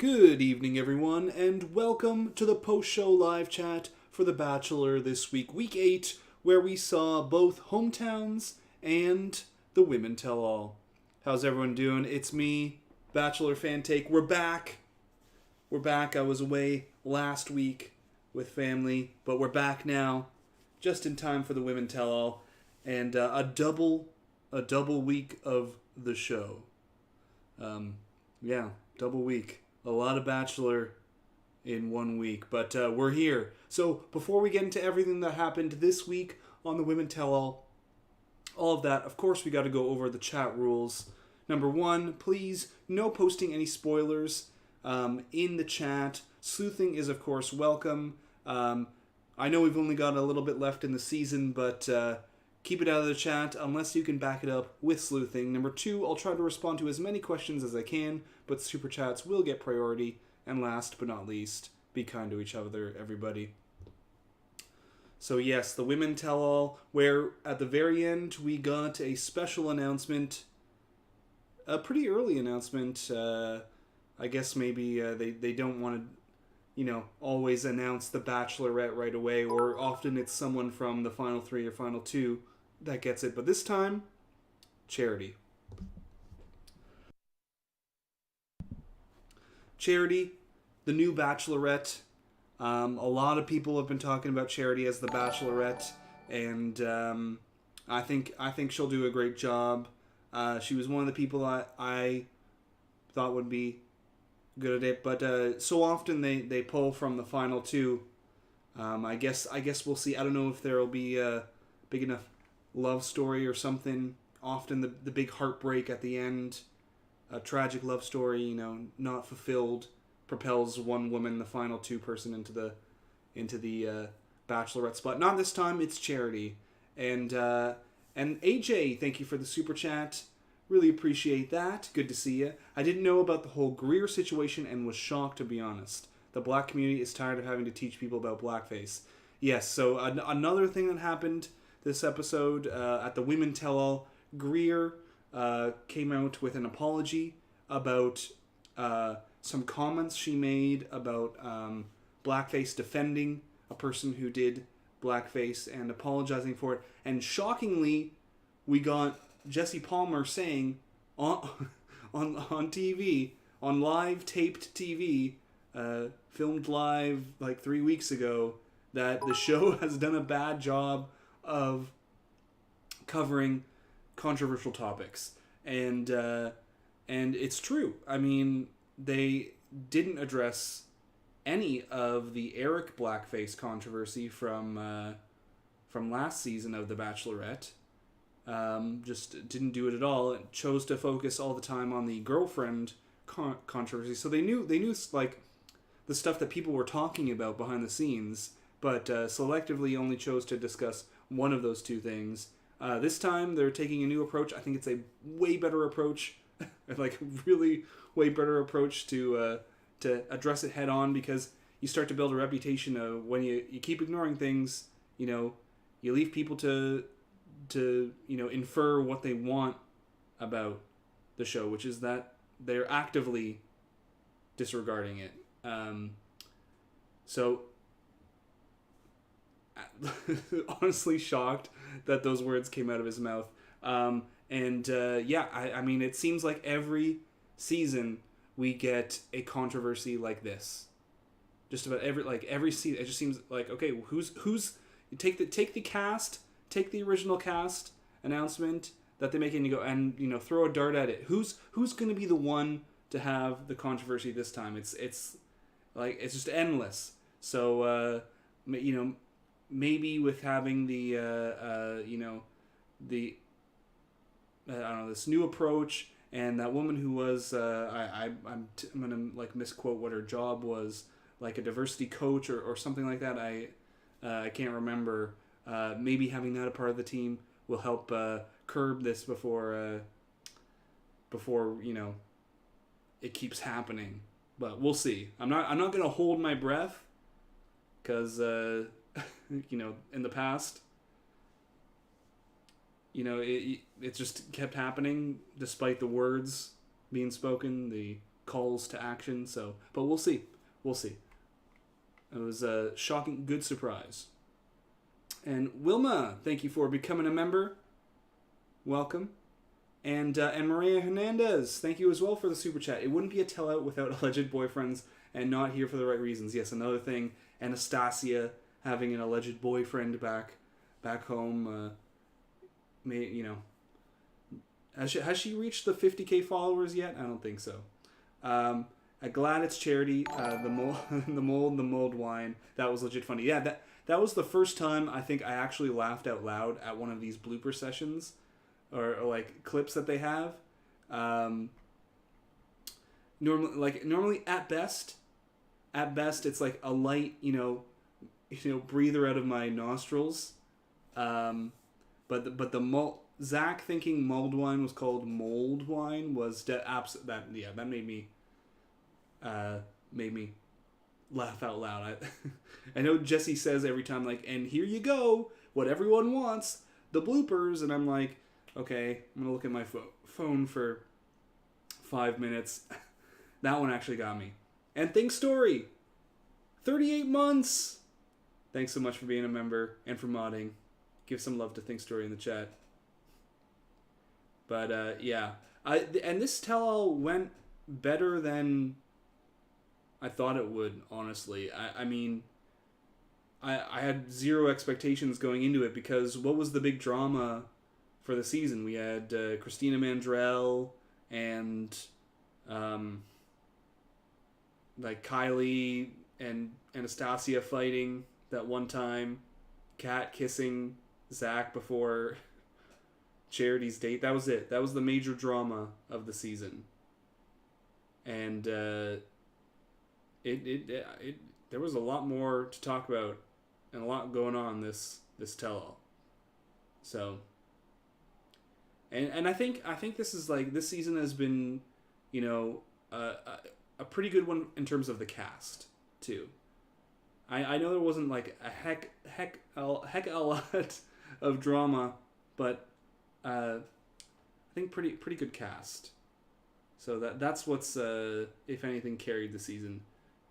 Good evening, everyone, and welcome to the post-show live chat for The Bachelor this week, week 8, where we saw both hometowns and the women tell-all. How's everyone doing? It's me, Bachelor Fan Take. We're back. I was away last week with family, but we're back now, just in time for the women tell-all, and a double week of the show. Double week. A lot of Bachelor in 1 week, but we're here. So before we get into everything that happened this week on the Women Tell all of that, of course we got to go over the chat rules. Number 1, please, no posting any spoilers in the chat. Sleuthing is, of course, welcome. I know we've only got a little bit left in the season, but keep it out of the chat unless you can back it up with sleuthing. Number 2, I'll try to respond to as many questions as I can, but super chats will get priority. And last but not least, be kind to each other, everybody. So yes, the women tell all, where at the very end we got a special announcement, a pretty early announcement. I guess maybe they don't want to, always announce the Bachelorette right away, or often it's someone from the final 3 or final 2 that gets it. But this time, Charity. Charity, the new Bachelorette. A lot of people have been talking about Charity as the Bachelorette, and I think she'll do a great job. She was one of the people I thought would be good at it, but so often they pull from the final 2. I guess we'll see. I don't know if there'll be a big enough love story or something. Often the big heartbreak at the end, a tragic love story, not fulfilled, propels one woman, the final 2 person, into the Bachelorette spot. Not this time. It's Charity, and AJ, thank you for the super chat. Really appreciate that. Good to see you. I didn't know about the whole Greer situation and was shocked, to be honest. The black community is tired of having to teach people about blackface. Yes, so another thing that happened this episode at the Women Tell All, Greer came out with an apology about some comments she made about blackface, defending a person who did blackface and apologizing for it. And shockingly, we got Jesse Palmer saying on TV, on live taped TV, filmed live like 3 weeks ago, that the show has done a bad job of covering controversial topics, and it's true. I mean, they didn't address any of the Eric blackface controversy from last season of The Bachelorette. Just didn't do it at all. It chose to focus all the time on the girlfriend controversy. So they knew like the stuff that people were talking about behind the scenes, but selectively only chose to discuss one of those 2 things. This time they're taking a new approach. I think it's a way better approach, like really way better approach to address it head on, because you start to build a reputation of when you keep ignoring things, you leave people to infer what they want about the show, which is that they're actively disregarding it. So honestly shocked that those words came out of his mouth. I mean, it seems like every season we get a controversy like this. Just about every season, it just seems like, okay, who's take the cast. Take the original cast announcement that they make and you go and throw a dart at it. Who's going to be the one to have the controversy this time? It's just endless. So maybe with having the this new approach, and that woman who was I'm gonna misquote what her job was, like a diversity coach or something like that. I can't remember. Maybe having that a part of the team will help curb this before it keeps happening. But we'll see. I'm not gonna hold my breath, because in the past, it just kept happening despite the words being spoken. calls to action. So, but we'll see. We'll see. It was a shocking, good surprise. And Wilma, thank you for becoming a member. Welcome. And Maria Hernandez, thank you as well for the super chat. It wouldn't be a tell-out without alleged boyfriends and not here for the right reasons. Yes, another thing, Anastasia having an alleged boyfriend back home. Has she reached the 50K followers yet? I don't think so. I'm glad it's Charity. The mold wine. That was legit funny. Yeah, that was the first time I think I actually laughed out loud at one of these blooper sessions. Or like clips that they have. Normally at best it's like a light, breather out of my nostrils. But the Zach thinking mulled wine was called mold wine was that made me laugh out loud. I know Jesse says every time like, and here you go, what everyone wants, the bloopers, and I'm like, okay, I'm gonna look at my phone for 5 minutes. That one actually got me. And Think Story, 38 months. Thanks so much for being a member and for modding. Give some love to Think Story in the chat. But yeah, and this tell-all went better than I thought it would. Honestly, I mean, I had zero expectations going into it because what was the big drama for the season? We had Christina Mandrell and like Kylie and Anastasia fighting that one time. Kat kissing Zach before Charity's date. That was it. That was the major drama of the season. And there was a lot more to talk about and a lot going on this tell-all. So. And I think this is like, this season has been, a pretty good one in terms of the cast too. I know there wasn't like a heck a lot of drama, but I think pretty good cast. So that's what's if anything carried the season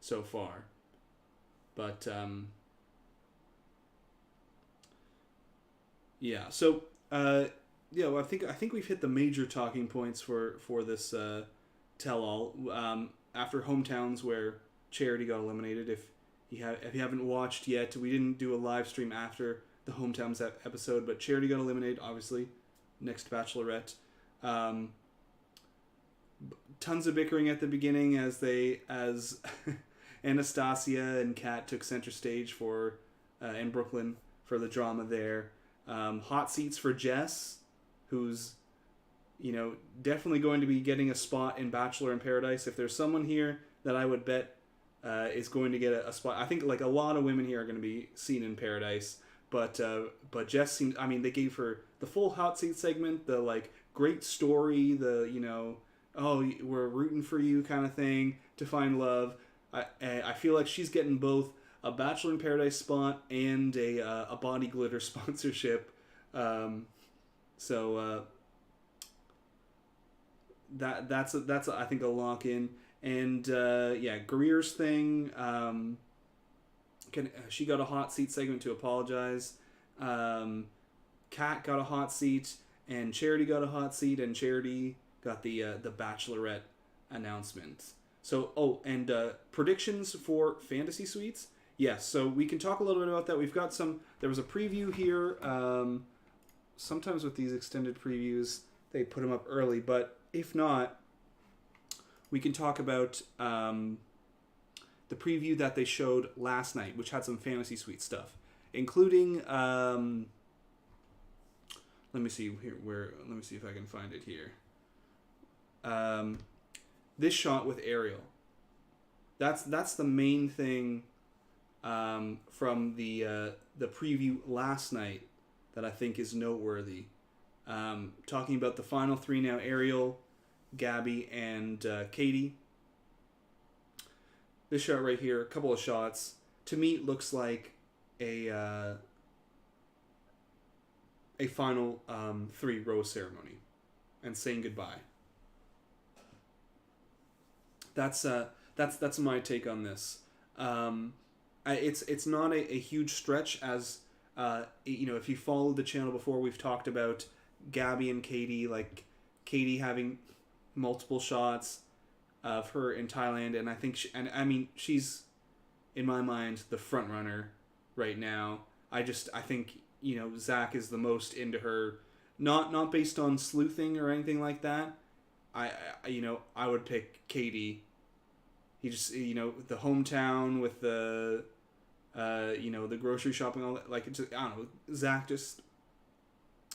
so far. But yeah. So yeah, well, I think we've hit the major talking points for this tell-all. After Hometowns, where Charity got eliminated. If you haven't watched yet, we didn't do a live stream after the Hometowns episode, but Charity got eliminated, obviously. Next Bachelorette. Tons of bickering at the beginning as Anastasia and Kat took center stage for in Brooklyn for the drama there. Hot seats for Jess, who's definitely going to be getting a spot in Bachelor in Paradise. If there's someone here that I would bet is going to get a spot, I think like a lot of women here are going to be seen in Paradise. But Jess seems, I mean, they gave her the full hot seat segment, the like great story, the oh, we're rooting for you kind of thing to find love. I feel like she's getting both a Bachelor in Paradise spot and a body glitter sponsorship. So that's I think a lock in. And yeah, Greer's thing. She got a hot seat segment to apologize. Kat got a hot seat, and Charity got a hot seat, and Charity got the Bachelorette announcement. So and predictions for Fantasy Suites. Yes, so we can talk a little bit about that. We've got there was a preview here. Sometimes with these extended previews, they put them up early, but if not, we can talk about the preview that they showed last night, which had some Fantasy Suite stuff, including let me see here. Let me see if I can find it here. This shot with Ariel. That's the main thing from the preview last night that I think is noteworthy. Talking about the final three now: Ariel, Gabby, and Katie. This shot right here, a couple of shots, to me looks like a final 3 rose ceremony and saying goodbye. That's my take on this. It's not a huge stretch as if you followed the channel before, we've talked about Gabby and Katie, like Katie having multiple shots of her in Thailand, and I think she's in my mind the front runner right now. I think Zach is the most into her, not based on sleuthing or anything like that. I would pick Katie. He just the hometown with the the grocery shopping, all that, like it's just, I don't know, Zach just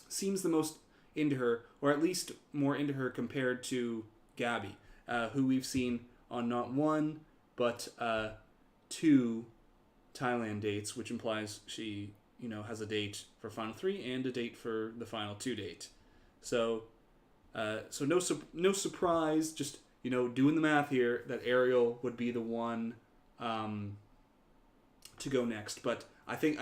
seems the most into her, or at least more into her compared to Gabby, who we've seen on not one but two Thailand dates, which implies she has a date for final 3 and a date for the final 2 date. So no surprise, just doing the math here, that Ariel would be the one to go next. But I think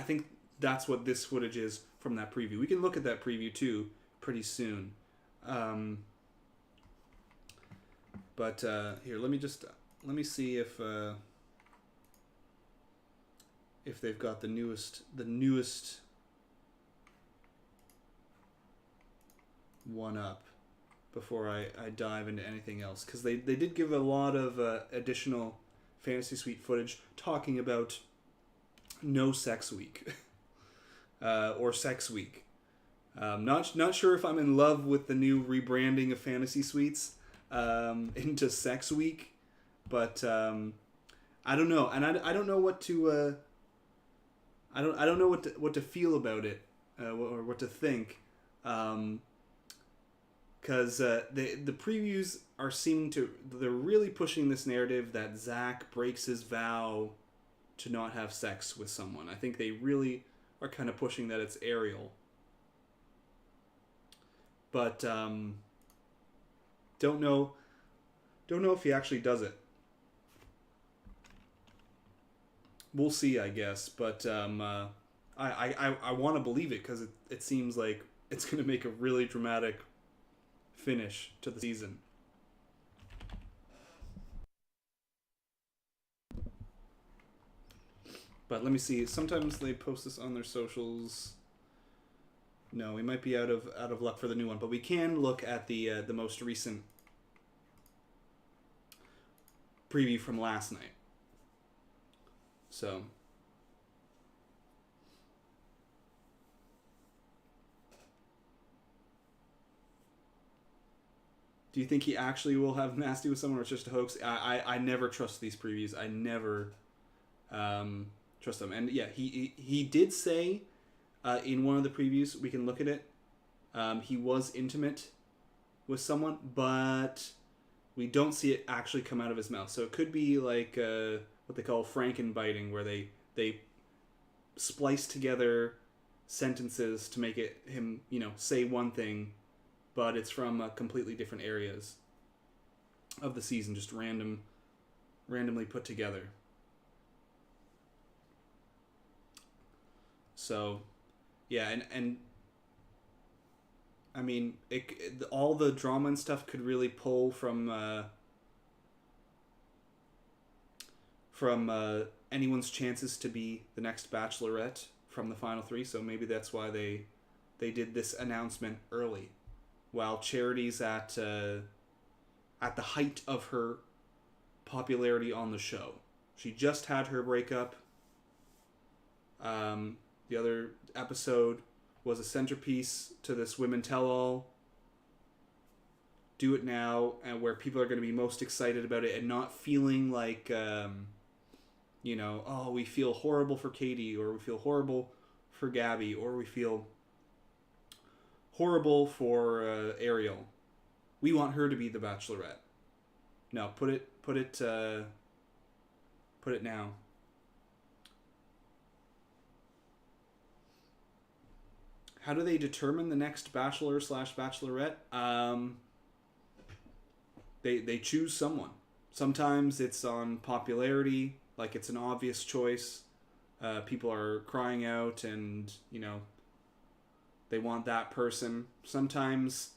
that's what this footage is from that preview. We can look at that preview too pretty soon. But here, let me see if they've got the newest one up before I dive into anything else, because they did give a lot of additional Fantasy Suite footage talking about No Sex Week or Sex Week. Not sure if I'm in love with the new rebranding of Fantasy Suites into Sex Week, but I don't know, and I don't know what to I don't know what to feel about it or what to think. Because the previews are they're really pushing this narrative that Zach breaks his vow to not have sex with someone. I think they really are kind of pushing that it's Ariel. But don't know if he actually does it. We'll see, I guess. But I want to believe it, because it seems like it's going to make a really dramatic finish to the season. But let me see. Sometimes they post this on their socials. No, we might be out of luck for the new one, but we can look at the most recent preview from last night. So do you think he actually will have nasty with someone, or it's just a hoax? I never trust these previews. I never trust them. And yeah, he did say in one of the previews, we can look at it, he was intimate with someone, but we don't see it actually come out of his mouth. So it could be like what they call frankenbiting, where they splice together sentences to make him say one thing, but it's from completely different areas of the season, just randomly put together. So, yeah, and I mean, all the drama and stuff could really pull from anyone's chances to be the next Bachelorette from the final 3. So maybe that's why they did this announcement early, while Charity's at the height of her popularity on the show. She just had her breakup. The other episode was a centerpiece to this Women Tell All. Do It Now, and where people are going to be most excited about it and not feeling like, oh, we feel horrible for Katie, or we feel horrible for Gabby, or we feel horrible for Ariel. We want her to be the Bachelorette. No, put it now. How do they determine the next Bachelor / Bachelorette? They choose someone. Sometimes it's on popularity, like it's an obvious choice. People are crying out and, they want that person. Sometimes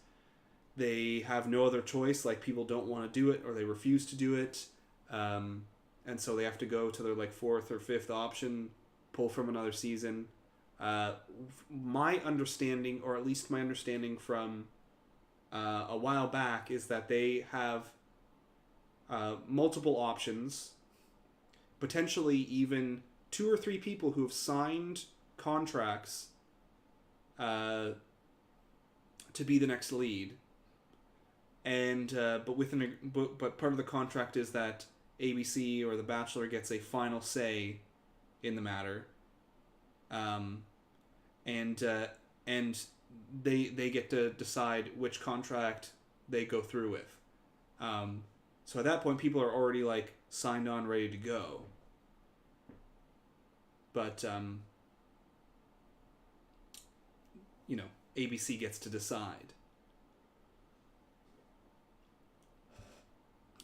they have no other choice. Like, people don't want to do it or they refuse to do it, and so they have to go to their like fourth or fifth option, pull from another season. My understanding, or at least my understanding from a while back, is that they have multiple options, potentially even 2 or 3 people who have signed contracts to be the next lead, and but part of the contract is that ABC or The Bachelor gets a final say in the matter, and they get to decide which contract they go through with. So at that point, people are already like signed on, ready to go. But ABC gets to decide.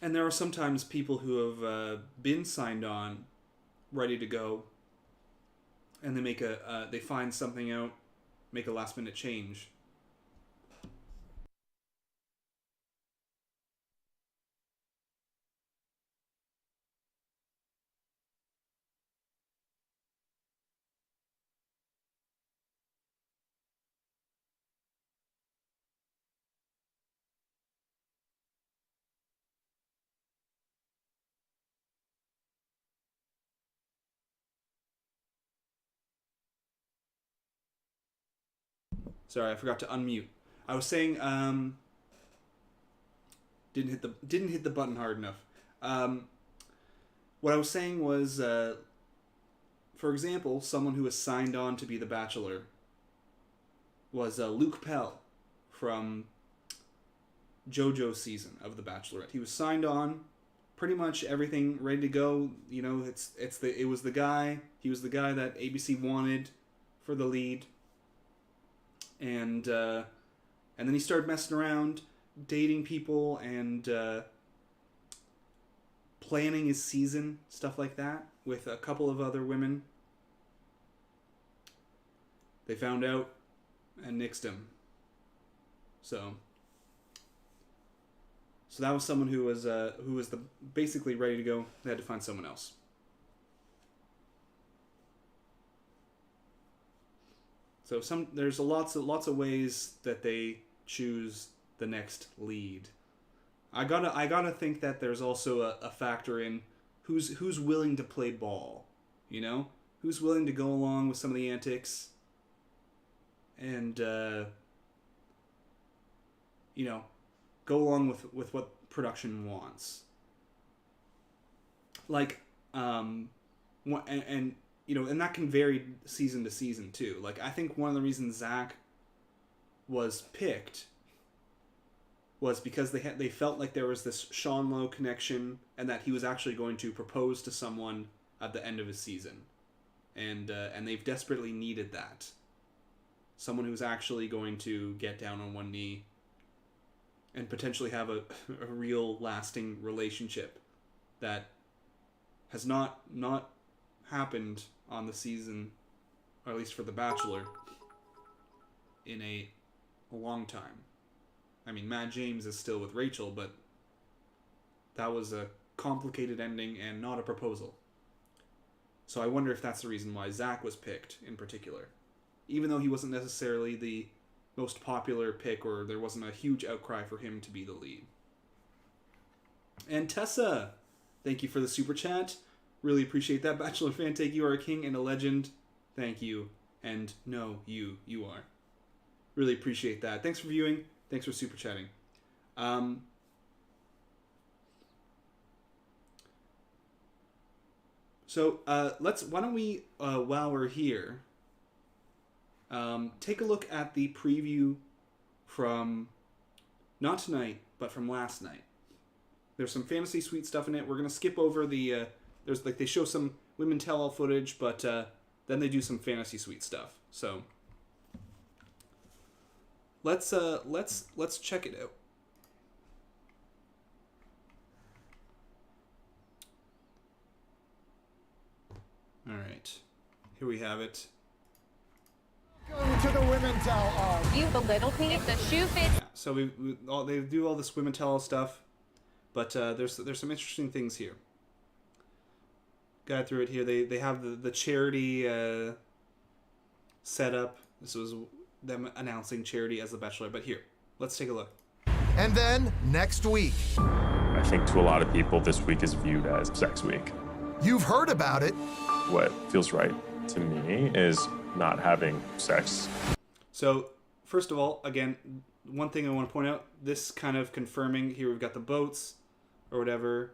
And there are sometimes people who have been signed on, ready to go, and they make they find something out, make a last minute change. Sorry, I forgot to unmute. I was saying, didn't hit the button hard enough. What I was saying was, for example, someone who was signed on to be the Bachelor was Luke Pell from JoJo's season of The Bachelorette. He was signed on, pretty much everything ready to go. He was the guy that ABC wanted for the lead. And then he started messing around, dating people, and planning his season, stuff like that, with a couple of other women. They found out and nixed him. So that was someone who was basically ready to go. They had to find someone else. So there's lots of ways that they choose the next lead. I gotta think that there's also a factor in who's willing to play ball, who's willing to go along with some of the antics, and go along with what production wants. Like, and that can vary season to season too. Like, I think one of the reasons Zach was picked was because they felt like there was this Sean Lowe connection, and that he was actually going to propose to someone at the end of his season, and they've desperately needed that. Someone who's actually going to get down on one knee and potentially have a real lasting relationship that has not happened on the season, or at least for The Bachelor, in a long time. I mean, Matt James is still with Rachel, but that was a complicated ending and not a proposal. So I wonder if that's the reason why Zach was picked in particular. Even though he wasn't necessarily the most popular pick, or there wasn't a huge outcry for him to be the lead. And Tessa, thank you for the super chat. Really appreciate that. Bachelor fan, take you are a king and a legend. Thank you. And no, you are. Really appreciate that. Thanks for viewing. Thanks for super chatting. So why don't we, while we're here, take a look at the preview from, not tonight, but from last night. There's some fantasy suite stuff in it. We're going to skip over the, they show some women tell-all footage, but then they do some fantasy suite stuff. So let's check it out. All right, here we have it. Welcome to the women tell-all. You belittle me. If the shoe fits. Yeah, So they do all this women tell all stuff, but there's some interesting things here. Got through it here. They have the charity set up. This was them announcing charity as the Bachelor. But here, let's take a look. And then next week. I think to a lot of people, this week is viewed as sex week. You've heard about it. What feels right to me is not having sex. So, first of all, again, one thing I want to point out, this kind of confirming, here we've got the boats, or whatever,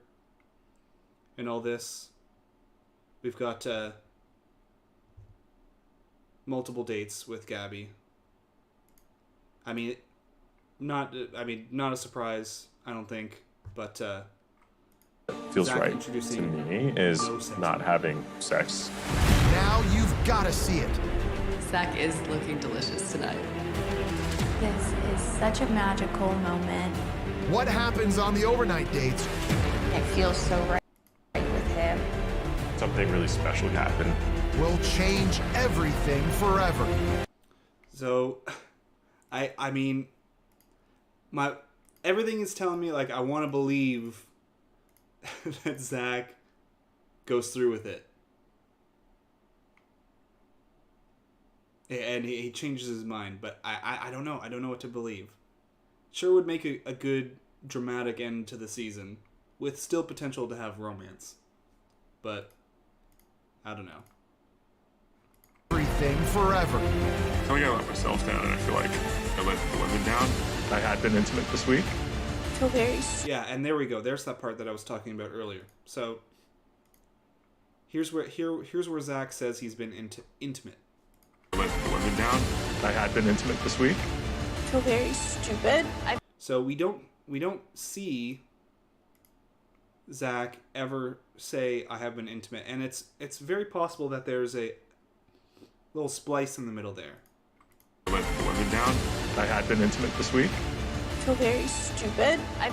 and all this. We've got multiple dates with Gabby. I mean, not a surprise, I don't think, but feels Zach right to me is not having sex. Now you've got to see it. Zach is looking delicious tonight. This is such a magical moment. What happens on the overnight dates? It feels so right with him. Something really special happened. Will change everything forever. So, I mean, everything is telling me, like, I want to believe that Zach goes through with it. And he changes his mind, but I don't know. I don't know what to believe. Sure would make a good dramatic end to the season, with still potential to have romance. But, I don't know. Everything forever. I feel like I let myself down, and I feel like I let the women down. I had been intimate this week. I feel very Yeah, and there we go. There's that part that I was talking about earlier. So, here's where Zach says he's been intimate. I let the women down. I had been intimate this week. I feel very stupid. So we don't see Zach ever say I have been intimate, and it's very possible that there's a little splice in the middle there. I let the women down. I had been intimate this week. I feel very stupid. I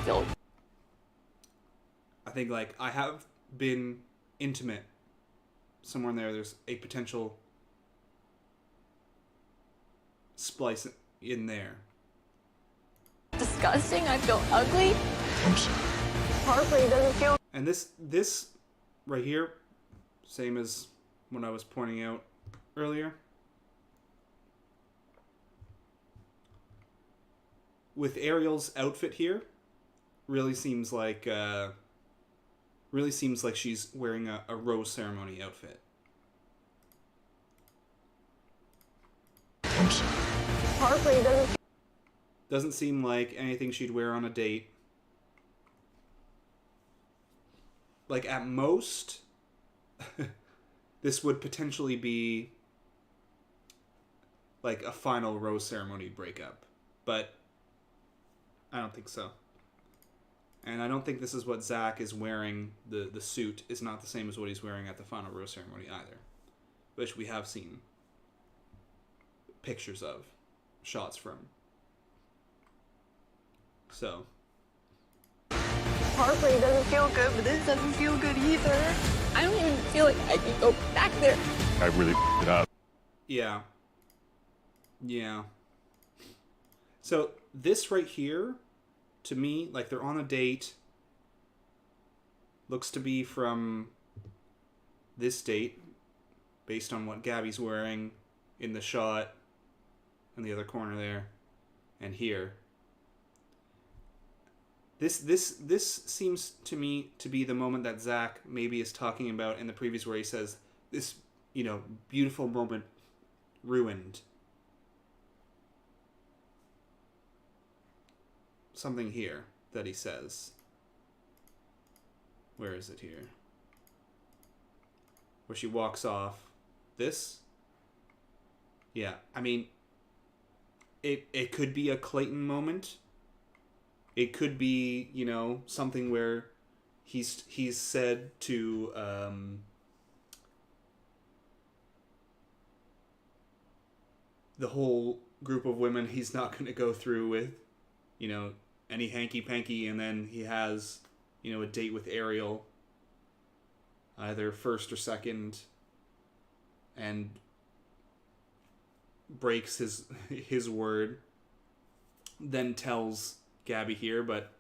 think, like, I have been intimate. Somewhere in there's a potential splice in there. disgusting. I feel ugly. I'm sorry. Heartbreak doesn't feel. And this right here, same as when I was pointing out earlier. With Ariel's outfit here, really seems like she's wearing a rose ceremony outfit. I'm sorry. Heartbreak Doesn't seem like anything she'd wear on a date. Like, at most, this would potentially be like a final rose ceremony breakup. But I don't think so. And I don't think this is what Zach is wearing. The suit is not the same as what he's wearing at the final rose ceremony either. Which we have seen pictures of, shots from. So. Heartbreak doesn't feel good, but this doesn't feel good either. I don't even feel like I can go back there. I really f***ed it up. Yeah. Yeah. So this right here, to me, like, they're on a date. Looks to be from this date, based on what Gabby's wearing in the shot in the other corner there, and here. This seems to me to be the moment that Zach maybe is talking about in the previews, where he says, this, beautiful moment ruined. Something here that he says. Where is it here? Where she walks off. This? Yeah, I mean, it could be a Clayton moment. It could be, something where he's said to the whole group of women he's not going to go through with, any hanky-panky, and then he has, a date with Ariel, either first or second, and breaks his word. then tells Gabby here, but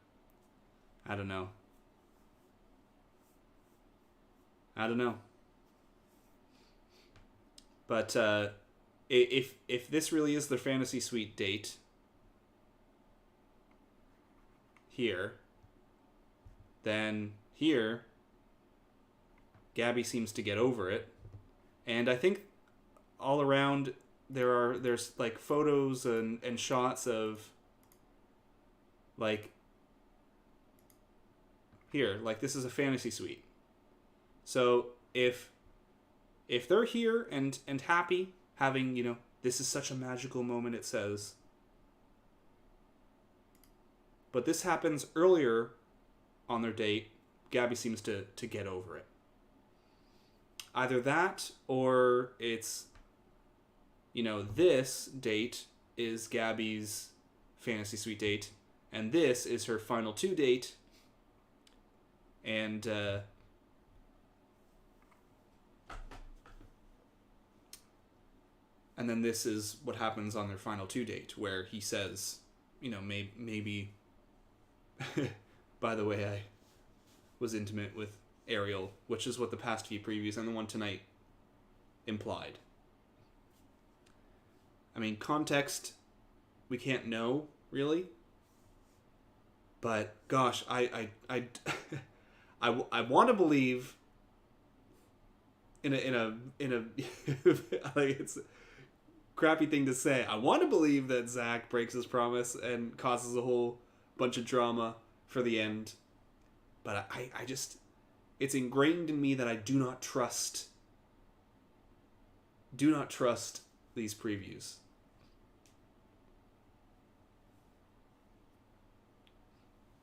I don't know. But if this really is their fantasy suite date here, then here Gabby seems to get over it. And I think all around there's like photos and shots of like here, like this is a fantasy suite. So if they're here and happy, having, you know, this is such a magical moment, it says. But this happens earlier on their date. Gabby seems to get over it. Either that, or it's, you know, this date is Gabby's fantasy suite date, and this is her final 2 date, and then this is what happens on their final 2 date, where he says, you know, maybe by the way, I was intimate with Ariel, which is what the past few previews and the one tonight implied. I mean, context, we can't know, really. But, gosh, I want to believe in a like, it's a crappy thing to say. I want to believe that Zach breaks his promise and causes a whole bunch of drama for the end. But I just, it's ingrained in me that I do not trust these previews.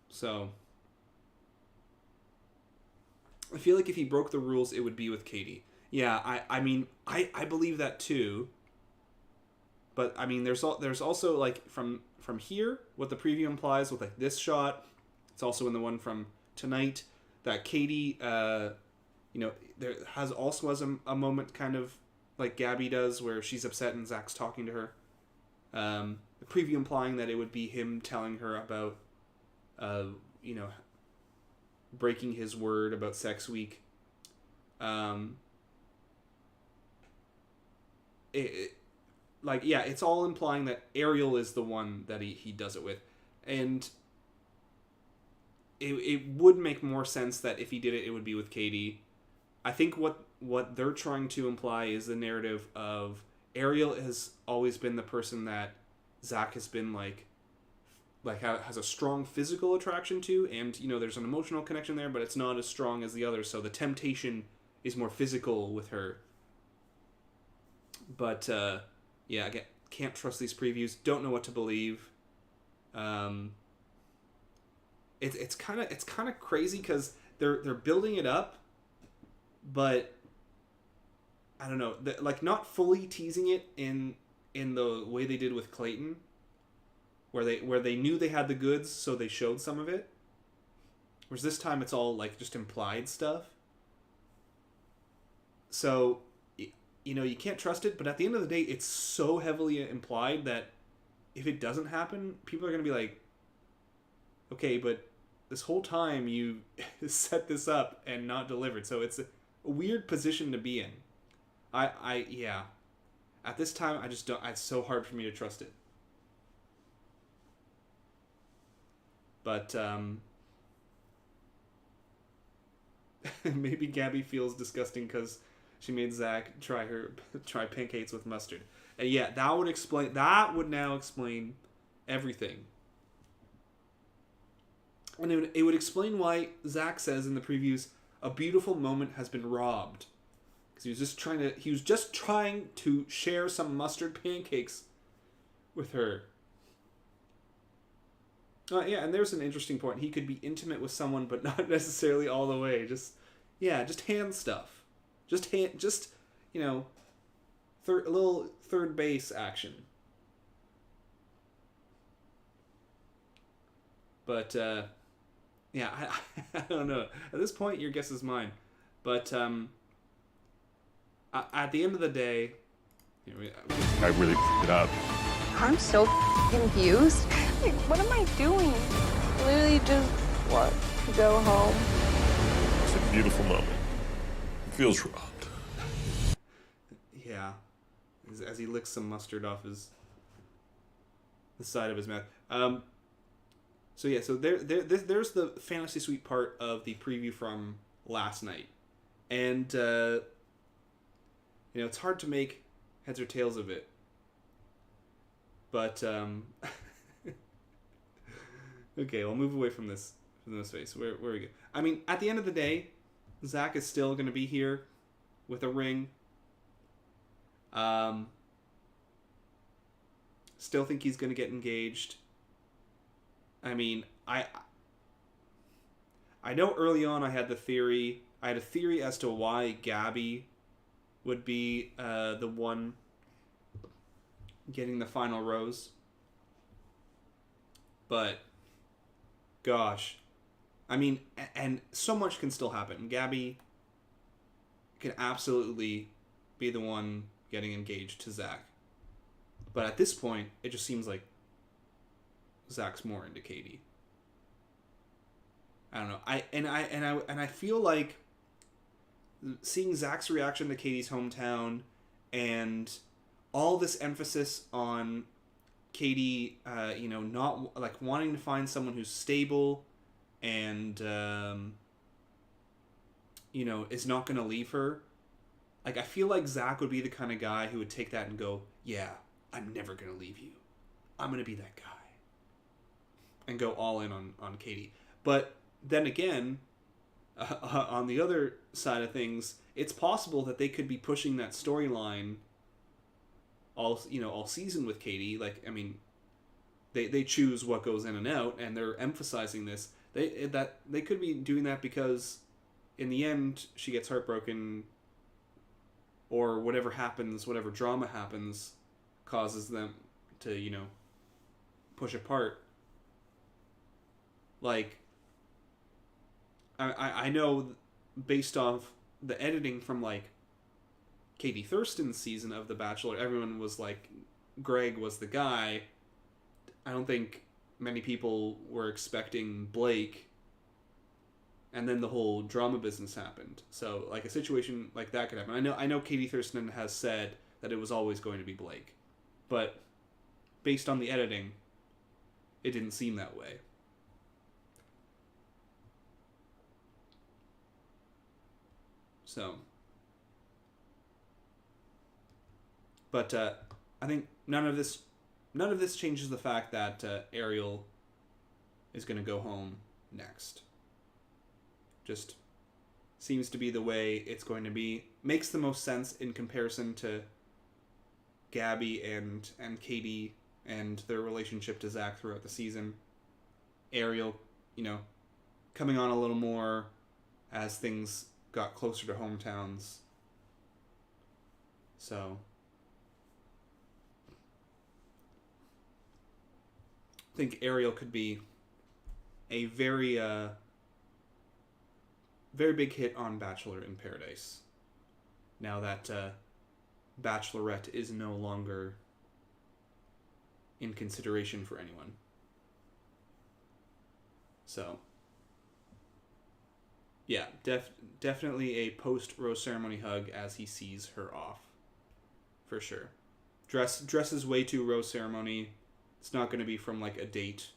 So I feel like if he broke the rules, it would be with Katie. Yeah, I mean, I believe that too. But I mean, there's also like from here, what the preview implies with like this shot. It's also in the one from tonight that Katie, you know, there has a moment kind of like Gabby does where she's upset and Zach's talking to her. The preview implying that it would be him telling her about, you know, breaking his word about sex week. Like, yeah, it's all implying that Ariel is the one that he does it with. And it would make more sense that if he did it, it would be with Katie. I think what they're trying to imply is the narrative of Ariel has always been the person that Zach has been like has a strong physical attraction to, and, you know, there's an emotional connection there, but it's not as strong as the others, so the temptation is more physical with her. But yeah, again, can't trust these previews. Don't know what to believe. It's kind of crazy because they're building it up, but I don't know, like not fully teasing it in the way they did with Clayton, where they knew they had the goods, so they showed some of it. Whereas this time it's all like just implied stuff. So, you know, you can't trust it, but at the end of the day, it's so heavily implied that if it doesn't happen, people are going to be like, okay, but this whole time you set this up and not delivered. So it's a weird position to be in. Yeah. At this time, I just don't, it's so hard for me to trust it. But, maybe Gabby feels disgusting because she made Zach try pancakes with mustard. And yeah, that would now explain everything. And it would explain why Zach says in the previews, a beautiful moment has been robbed. Because he was just trying to share some mustard pancakes with her. Yeah, and there's an interesting point. He could be intimate with someone, but not necessarily all the way. Just hand stuff. Just you know, a little third base action. But yeah, I don't know. At this point, your guess is mine. But at the end of the day, I really f***ed it up. I'm so confused. Like, what am I doing? Literally just want to go home. It's a beautiful moment. It feels robbed. Yeah. As he licks some mustard off the side of his mouth. So yeah, so there's the fantasy suite part of the preview from last night. And, it's hard to make heads or tails of it. But, okay, we'll move away from this face. Where we go? I mean, at the end of the day, Zach is still going to be here with a ring. Still think he's going to get engaged. I mean, I know early on I had a theory as to why Gabby would be the one getting the final rose. But, gosh. I mean, and so much can still happen. Gabby can absolutely be the one getting engaged to Zach. But at this point, it just seems like Zach's more into Katie. I don't know. I feel like seeing Zach's reaction to Katie's hometown and all this emphasis on Katie, not like wanting to find someone who's stable and is not going to leave her. Like, I feel like Zach would be the kind of guy who would take that and go, yeah, I'm never going to leave you. I'm going to be that guy. And go all in on Katie. But then again, on the other side of things, it's possible that they could be pushing that storyline all season with Katie. Like, I mean, they choose what goes in and out, and they're emphasizing this. They could be doing that because in the end she gets heartbroken, or whatever drama happens causes them to, push apart. Like, I know based off the editing from, like, Katie Thurston's season of The Bachelor, everyone was like, Greg was the guy. I don't think many people were expecting Blake, and then the whole drama business happened. So, like, a situation like that could happen. I know Katie Thurston has said that it was always going to be Blake, but based on the editing, it didn't seem that way. So, but I think none of this changes the fact that Ariel is going to go home next. Just seems to be the way it's going to be. Makes the most sense in comparison to Gabby and Katie and their relationship to Zach throughout the season. Ariel, coming on a little more as things got closer to hometowns. So, I think Ariel could be a very, very big hit on Bachelor in Paradise. Now that Bachelorette is no longer in consideration for anyone. So, yeah, definitely a post-rose ceremony hug as he sees her off. For sure. Dresses way too rose ceremony. It's not going to be from, like, a date.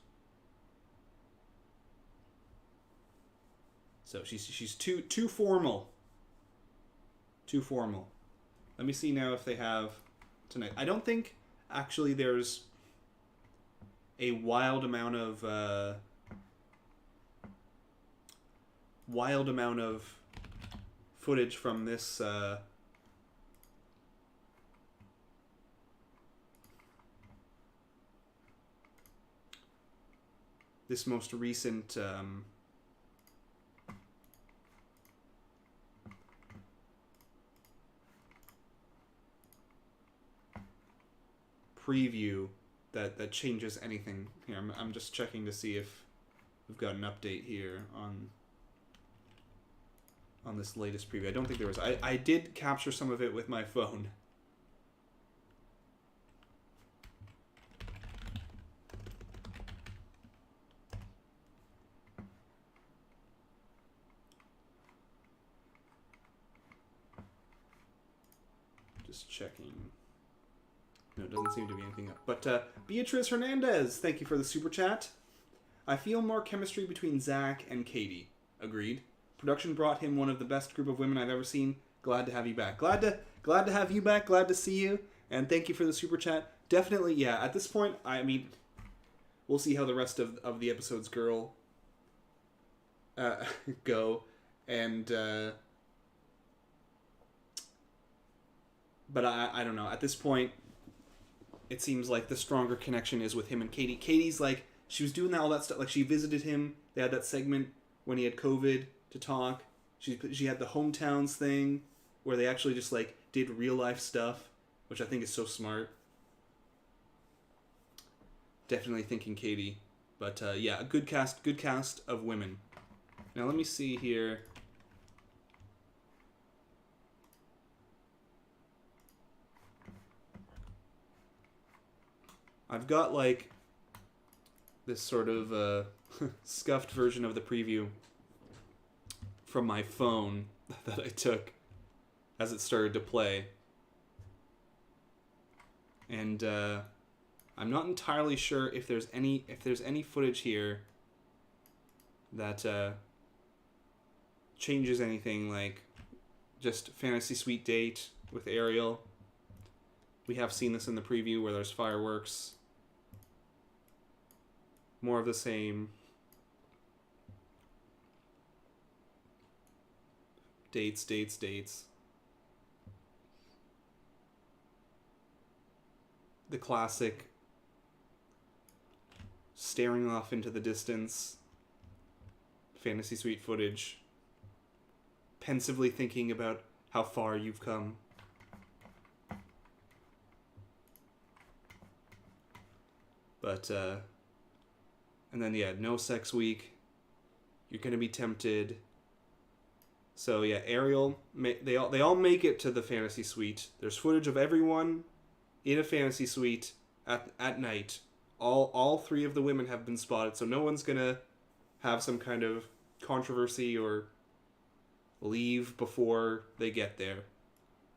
So she's too formal. Too formal. Let me see now if they have tonight. I don't think actually there's a wild amount of footage from this this most recent preview that changes anything here. I'm just checking to see if we've got an update here on this latest preview. I don't think there was. I did capture some of it with my phone. Just checking. No, it doesn't seem to be anything up. But Beatrice Hernandez, thank you for the super chat. I feel more chemistry between Zach and Katie. Agreed. Production brought him one of the best group of women I've ever seen. Glad to have you back. Glad to have you back. Glad to see you. And thank you for the super chat. Definitely, yeah. At this point, I mean, we'll see how the rest of the episode's go. And but I don't know. At this point, it seems like the stronger connection is with him and Katie. Katie's like, she was doing all that stuff. Like, she visited him. They had that segment when he had COVID to talk. She had the hometowns thing where they actually just, like, did real life stuff, which I think is so smart. Definitely thinking Katie. But, yeah, a good cast of women. Now, let me see here. I've got, like, this sort of scuffed version of the preview from my phone that I took as it started to play. And I'm not entirely sure if there's any footage here that changes anything, like just fantasy suite date with Ariel. We have seen this in the preview where there's fireworks. More of the same. Dates. The classic staring off into the distance fantasy suite footage. Pensively thinking about how far you've come. But, and then, yeah, no sex week. You're going to be tempted. So, yeah, Ariel, they all make it to the fantasy suite. There's footage of everyone in a fantasy suite at night. All three of the women have been spotted, so no one's going to have some kind of controversy or leave before they get there.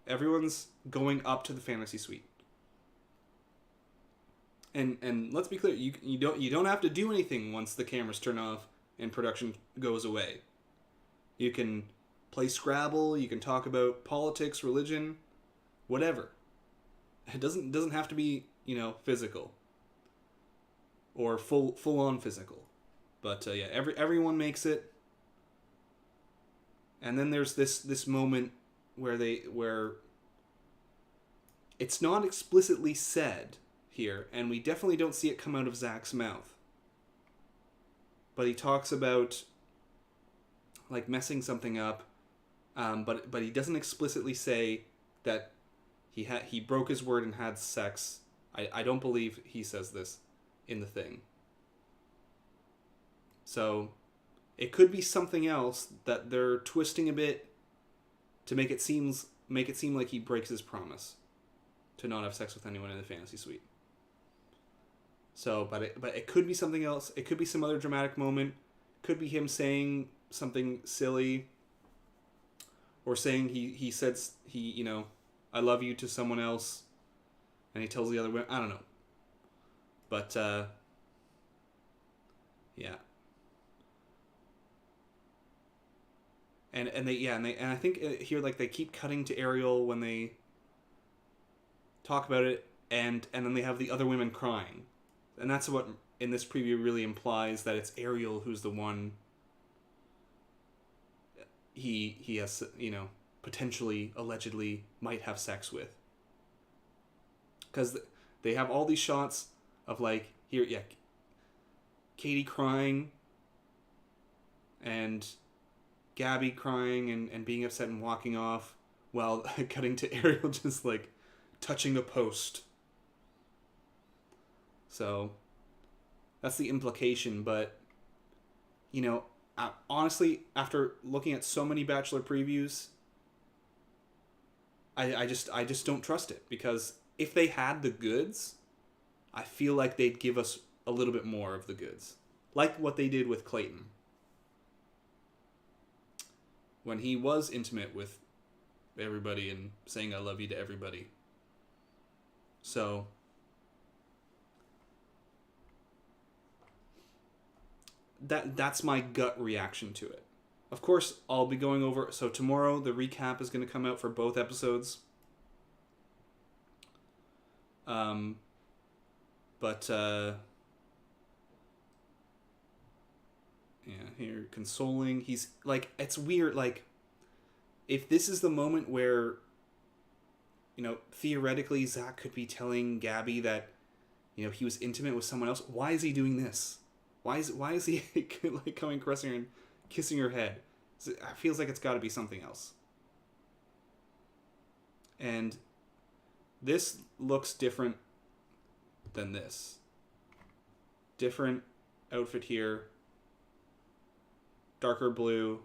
Everyone's going up to the fantasy suite. And let's be clear, you don't have to do anything once the cameras turn off and production goes away. You can play Scrabble, you can talk about politics, religion, whatever. It doesn't have to be, physical or full on physical. But yeah, everyone makes it. And then there's this moment where it's not explicitly said here, and we definitely don't see it come out of Zach's mouth. But he talks about, like, messing something up, but he doesn't explicitly say that he broke his word and had sex. I don't believe he says this in the thing. So it could be something else that they're twisting a bit to make it seem like he breaks his promise to not have sex with anyone in the fantasy suite. So, but it could be something else. It could be some other dramatic moment. Could be him saying something silly, or saying he said I love you to someone else, and he tells the other women. I don't know. But yeah. And I think here, like, they keep cutting to Ariel when they talk about it, and then they have the other women crying. And that's what, in this preview, really implies that it's Ariel who's the one he has, potentially, allegedly, might have sex with. Because they have all these shots of, like, here, yeah, Katie crying, and Gabby crying and being upset and walking off, while cutting to Ariel just, like, touching a post. So, that's the implication, but, honestly, after looking at so many Bachelor previews, I just don't trust it, because if they had the goods, I feel like they'd give us a little bit more of the goods. Like what they did with Clayton. When he was intimate with everybody and saying I love you to everybody. So that's my gut reaction to it. Of course, I'll be going over... So tomorrow, the recap is going to come out for both episodes. Yeah, here, consoling. He's, like, it's weird, like, if this is the moment where, you know, theoretically Zach could be telling Gabby that, you know, he was intimate with someone else, why is he doing this? Why is he, like, coming, caressing her and kissing her head? It feels like it's got to be something else. And this looks different than this. Different outfit here. Darker blue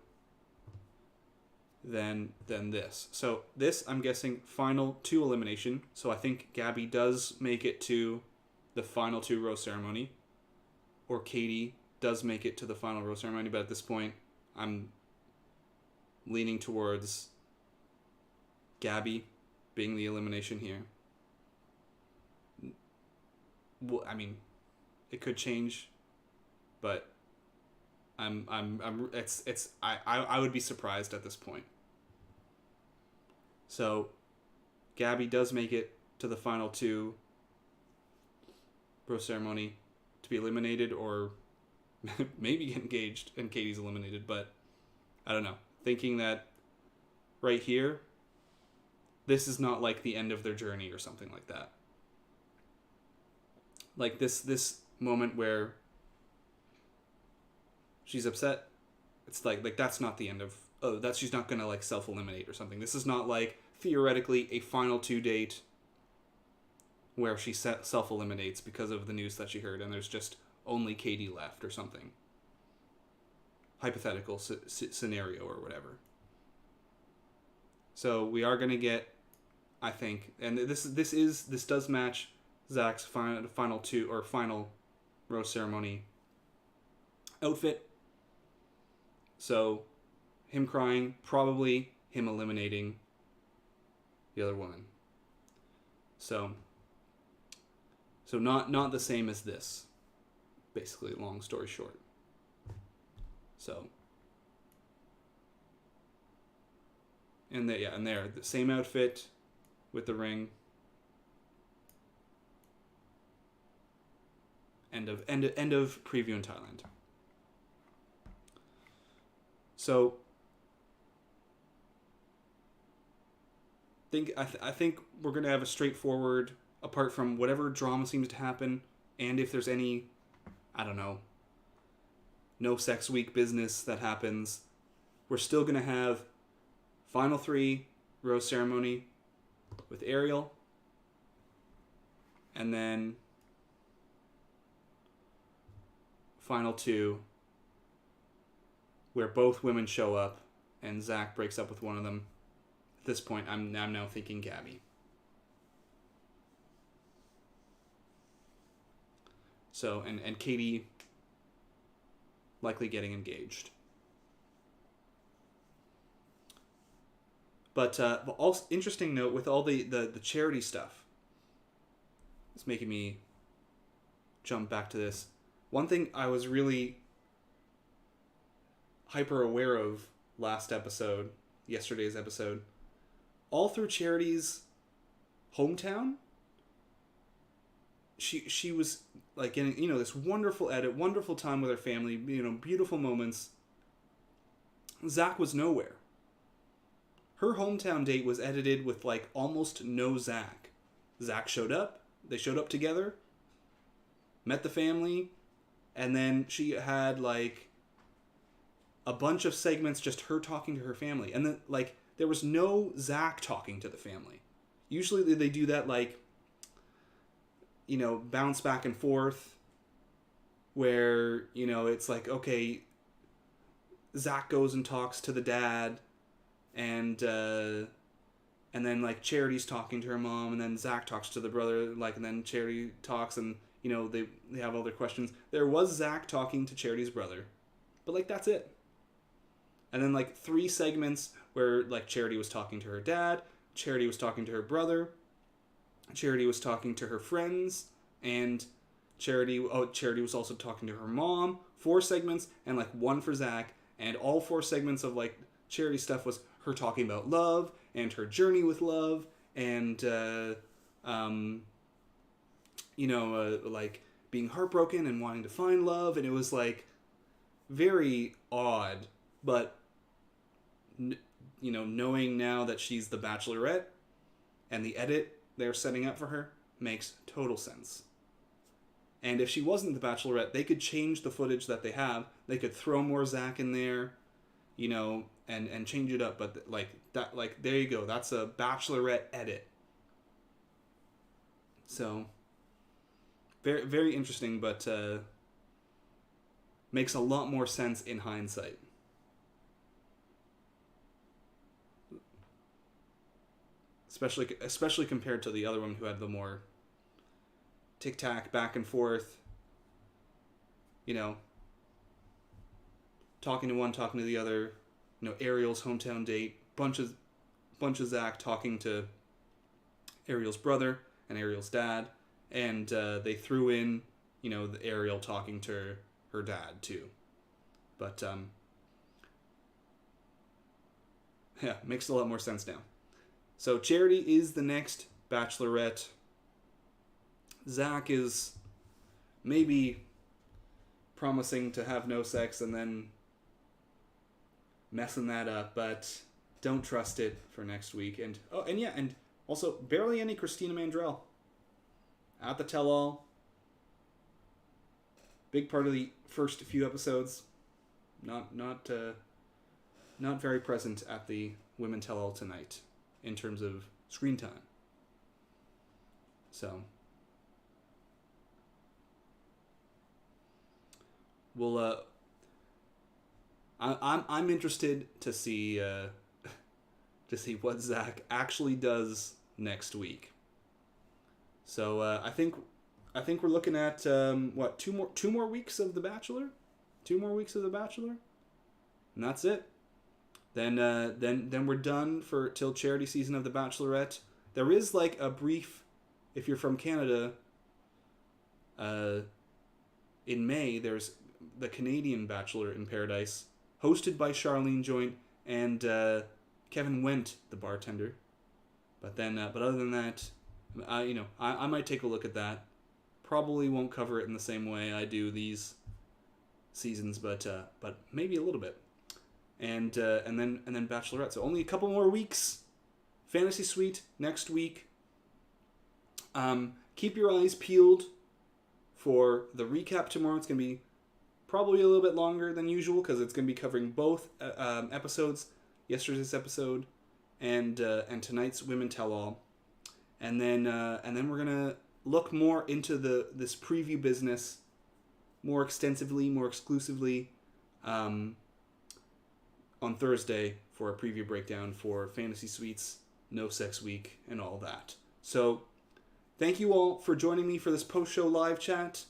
than this. So this, I'm guessing, final 2 elimination. So I think Gabby does make it to the final 2 rose ceremony. Or Katie does make it to the final rose ceremony. But at this point, I'm leaning towards Gabby being the elimination here. Well, I mean, it could change, but I would be surprised at this point. So Gabby does make it to the final 2 rose ceremony to be eliminated, or maybe get engaged and Katie's eliminated, but I don't know. Thinking that right here, this is not like the end of their journey or something like that. Like this moment where she's upset, it's like that's not the end of, that she's not gonna like self-eliminate or something. This is not like theoretically a final 2 date where she self-eliminates because of the news that she heard and there's just only Katie left or something. Hypothetical scenario or whatever. So we are gonna get, I think, and this does match Zach's final 2 or final rose ceremony outfit. So him crying, probably him eliminating the other woman. So not the same as this. Basically, long story short. So, and there, the same outfit with the ring. End of preview in Thailand. So, I think we're gonna have a straightforward, apart from whatever drama seems to happen, and if there's any, I don't know, no sex week business that happens, we're still gonna have final 3 rose ceremony with Ariel, and then final 2 where both women show up and Zach breaks up with one of them. At this point, I'm now thinking Gabby. So, and Katie likely getting engaged. But also interesting note with all the charity stuff. It's making me jump back to this. One thing I was really hyper aware of yesterday's episode, all through Charity's hometown, she was like getting, you know, this wonderful edit, wonderful time with her family, you know, beautiful moments. Zach was nowhere. Her hometown date was edited with like almost no Zach. Zach showed up. They showed up together, met the family, and then she had like a bunch of segments just her talking to her family. And then like there was no Zach talking to the family. Usually they do that, like, you know, bounce back and forth where, you know, it's like, okay, Zach goes and talks to the dad, and then like Charity's talking to her mom, and then Zach talks to the brother, like, and then Charity talks, and, you know, they have all their questions. There was Zach talking to Charity's brother, but like that's it. And then like 3 segments where like Charity was talking to her dad, Charity was talking to her brother, Charity was talking to her friends, and Charity was also talking to her mom. 4 segments, and like 1 for Zach, and all 4 segments of like Charity stuff was her talking about love and her journey with love, and like being heartbroken and wanting to find love, and it was like very odd, but knowing now that she's the Bachelorette and the edit they're setting up for her makes total sense. And if she wasn't the Bachelorette, they could change the footage that they have. They could throw more Zach in there, and change it up. But there you go. That's a Bachelorette edit. So, very, very interesting, but makes a lot more sense in hindsight. Especially compared to the other one who had the more tic-tac, back and forth, talking to one, talking to the other, Ariel's hometown date, bunch of Zach talking to Ariel's brother and Ariel's dad, and they threw in, the Ariel talking to her dad too. But, yeah, makes a lot more sense now. So Charity is the next Bachelorette. Zach is maybe promising to have no sex and then messing that up, but don't trust it for next week. And also barely any Christina Mandrell at the tell-all. Big part of the first few episodes. Not very present at the Women Tell-all tonight in terms of screen time. So we'll I'm interested to see what Zach actually does next week. So I think we're looking at two more weeks of The Bachelor, 2 more weeks of The Bachelor, and that's it. Then we're done till Charity season of The Bachelorette. There is like a brief, if you're from Canada, in May there's the Canadian Bachelor in Paradise, hosted by Charlene Joint and Kevin Wendt, the bartender. But other than that, I might take a look at that. Probably won't cover it in the same way I do these seasons, but maybe a little bit. And then Bachelorette. So only a couple more weeks. Fantasy Suite next week. Keep your eyes peeled for the recap tomorrow. It's going to be probably a little bit longer than usual because it's going to be covering both episodes, yesterday's episode and tonight's Women Tell All, and then we're gonna look more into this preview business more extensively, more exclusively on Thursday for a preview breakdown for Fantasy Suites, No Sex Week, and all that. So thank you all for joining me for this post-show live chat.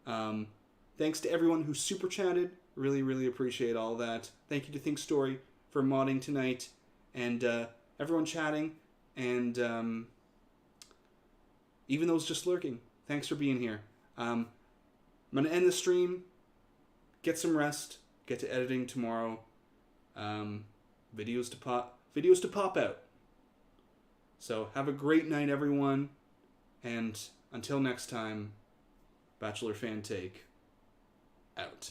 Thanks to everyone who super chatted. Really, really appreciate all that. Thank you to Think Story for modding tonight, and everyone chatting, and even those just lurking. Thanks for being here. I'm gonna end the stream, get some rest, get to editing tomorrow. Videos to pop out. So have a great night, everyone, and until next time, Bachelor Fan Take out.